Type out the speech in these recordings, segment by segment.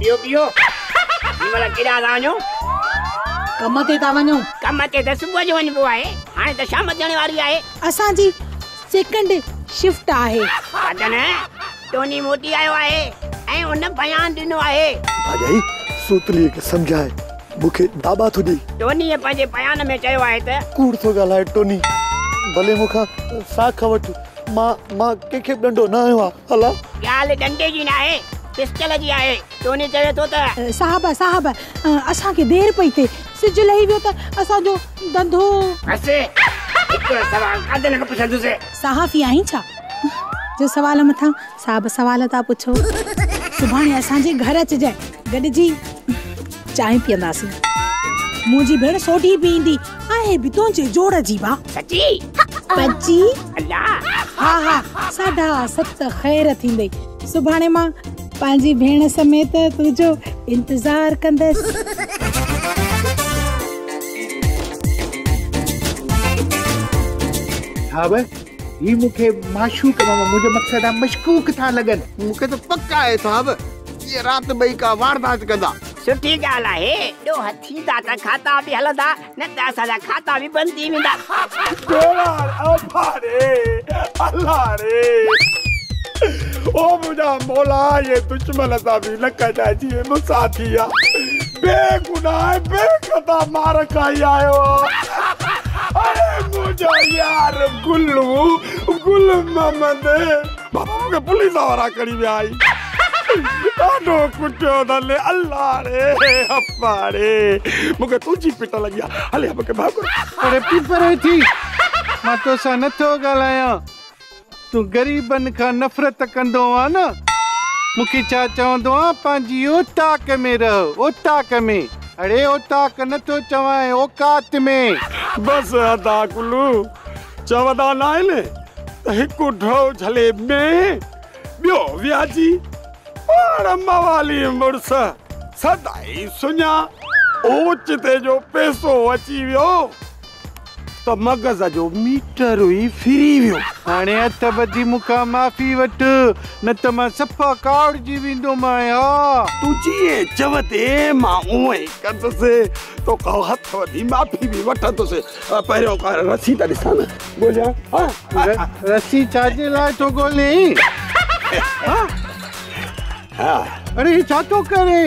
पियो पियो हिमला केड़ा वञो कम ते ता वञो कम ते त सुबुह जो वञबो आहे हाणे त शाम थियण वारी आहे असांजी सेकंड शिफ्ट आहे अदन टोनी मोटी आयो आहे ऐं उन बयान ॾिनो आहे भाई सूतली के समझाए मुखे दाबा थो दी टोनी पंहिंजे बयान में चयो आहे त कूड़ थो ॻाल्हाए टोनी भले मूंखां साख वठ मां कंहिंखे डंडो न आयो आहे हला ॻाल्हि डंडे जी न आहे पिस्टल जी आहे टोनी चवे थो त साहब असांखे देर पई थिए सिज लही वियो त असांजो धंधो असे हिकिड़ो सवाल कादन खां पुछंदुसि सहाफ़ी आहीं छा जो सवाल मथां साहब सवाल था पुछो सुभाणे असांजे घर अचिजांइ गॾिजी चांहि पीअंदासीं मुंहिंजी भेण सोढी बि ईंदी आहे बि तुंहिंजे जोड़ जी बा सची पची अल्लाह हा 7:30 ख़ैर थींदई सुभाणे मां पंहिंजी भेण समेत तुंहिंजो इंतज़ार कंदसि हाँ भाई ये मुखे माशूक मामा मुझे मकसद है मशकूक था लगन मुखे तो पक्का है साहब ये रात बई का वारदात कंदा सुठी ॻाल्हि आहे ॾो थींदा त खाता बि हलंदा न त असांजा खाता बि बंदि थी वेंदा अल्लाह रे ओ मुझा मौला ये दुश्मन सा भी न कजाजी मुसाथी आ बेगुनाह बेखता मार खाई आयो अरे मुझा यार गुल्लू गुल मोहम्मद बाबा के पुलिस वाला करी में आई ॾाढो कुटियो दले अल्लाह रे अप्पा रे मूंखे तुंहिंजी पिट लॻी आहे हले मूंखे भागो अरे पीपर थी मां तो सा नथो ॻाल्हायां तू गरीबन खां नफ़रत कंदो आ न मूंखे छा चवंदो आ पंहिंजी औताक में रहो औताक में अरे औताक नथो चवां औकात में बस अदा कुल्लू चवंदा न आहिनि त हिकु ढो झले में ॿियो वियाजी पाण मवाली मुड़स सदाई सुञा ओचिते जो पैसो अची वियो त मगज़ जो मीटर हुई फिरी वियो हाणे हथ ॿधी मूंखां माफ़ी वठ न त मां सफ़ा कावड़जी वेंदो मां तूं जीअं चवते मां उहो ई कंदुसि तोखां हथ ॿधी माफ़ी बि वठंदुसि पहिरियों रसी त ॾिसां न ॻोल्हियां रसी छाजे लाइ थो ॻोल्हीं अरे छा थो करे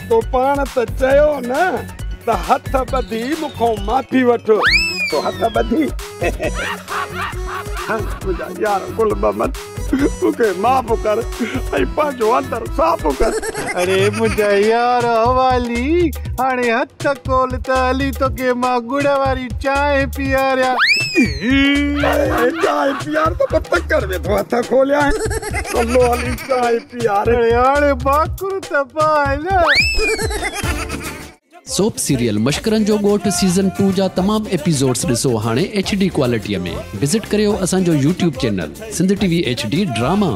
तो पाण त चयो न त हथ ॿधी मूंखां माफ़ी वठ तो हथ ॿधी मुंहिंजा यार गुल मोहम्मद मूंखे माफ़ कर ऐं पंहिंजो अंदर साफ़ कर अरे मुंहिंजा यार हवाली हाणे हथ खोल त हली तोखे मां गुड़ वारी चांहि पीआरिया चांहि पीआर त तकर में तो हथ खोलिया हलो हली चांहि पीआर हाणे बाकुर त पाए न सोप सीरियल मशकरन जो गोठ सीज़न 2 जा तमाम एपिसोड्स ॾिसो हाणे HD क्वालिटीअ में विज़िट करियो असांजो YouTube channel Sindh TV HD drama.